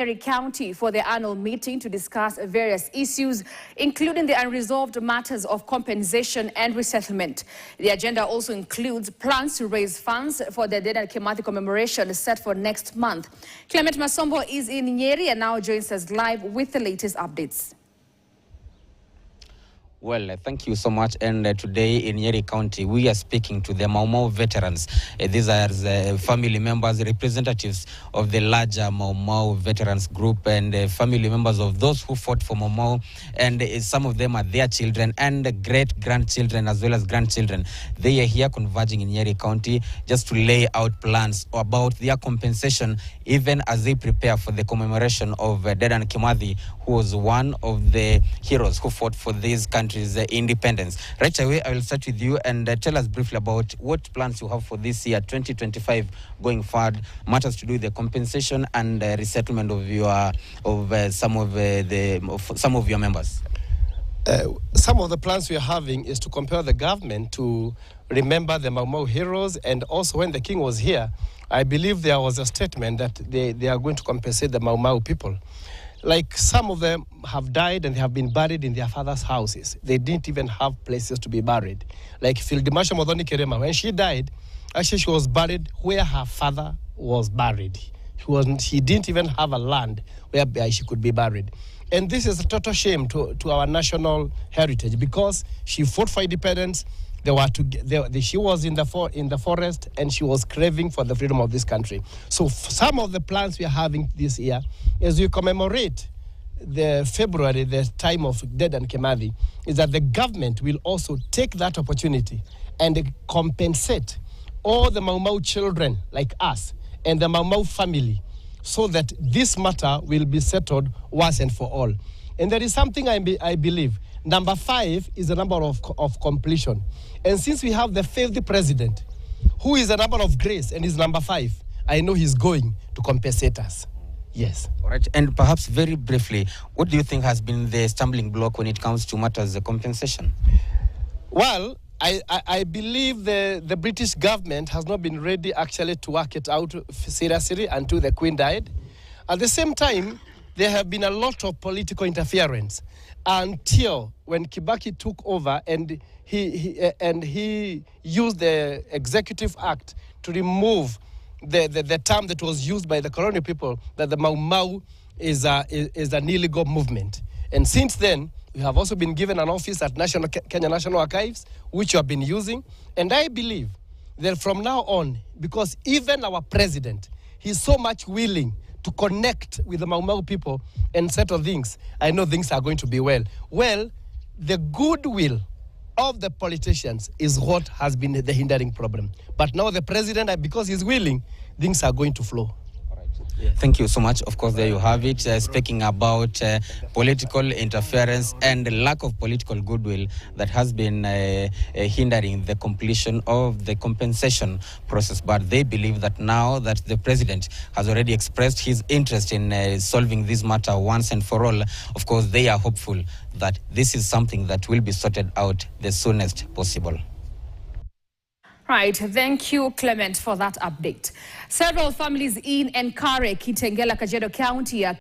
Nyeri County for their annual meeting to discuss various issues, including the unresolved matters of compensation and resettlement. The agenda also includes plans to raise funds for the Dedan Kimathi commemoration set for next month. Clement Masombo is in Nyeri and now joins us live with the latest updates. Well, thank you so much. And today in Nyeri County, we are speaking to the Mau Mau veterans. These are family members, representatives of the larger Mau Mau veterans group and family members of those who fought for Mau Mau. And some of them are their children and great-grandchildren as well as grandchildren. They are here converging in Nyeri County just to lay out plans about their compensation, even as they prepare for the commemoration of Dedan Kimathi, who was one of the heroes who fought for these countries' independence. Right away, I will start with you and tell us briefly about what plans you have for this year, 2025, going forward, matters to do with the compensation and resettlement of your some of your members. Some of the plans we are having is to compel the government to remember the Mau Mau heroes, and also when the king was here, I believe there was a statement that they are going to compensate the Mau Mau people. Like some of them have died and they have been buried in their father's houses. They didn't even have places to be buried. Like Fildimasha Modoni Kerema, when she died, actually she was buried where her father was buried. She didn't even have a land where she could be buried. And this is a total shame to our national heritage, because she fought for independence. She was in the forest and she was craving for the freedom of this country. So some of the plans we are having this year, as we commemorate February, the time of Dedan Kimathi, is that the government will also take that opportunity and compensate all the Mau Mau children like us and the Mau Mau family, so that this matter will be settled once and for all. And there is something I believe. Number 5 is the number of completion. And since we have the 5th president, who is a number of grace and is number 5, I know he's going to compensate us. Yes. All right. And perhaps very briefly, what do you think has been the stumbling block when it comes to matters of compensation? Well, I believe the British government has not been ready actually to work it out seriously until the Queen died. At the same time, there have been a lot of political interference until when Kibaki took over and he used the Executive Act to remove the term that was used by the colonial people, that the Mau Mau is an illegal movement. And since then, we have also been given an office at Kenya National Archives, which we have been using. And I believe that from now on, because even our president, he's so much willing to connect with the Mau Mau people and settle things, I know things are going to be well. Well, the goodwill of the politicians is what has been the hindering problem. But now the president, because he's willing, things are going to flow. Thank you so much. Of course, there you have it. Speaking about political interference and lack of political goodwill that has been hindering the completion of the compensation process. But they believe that now that the president has already expressed his interest in solving this matter once and for all, of course, they are hopeful that this is something that will be sorted out the soonest possible. Right, thank you, Clement, for that update. Several families in Nkare, Kitengela, Kajiado County are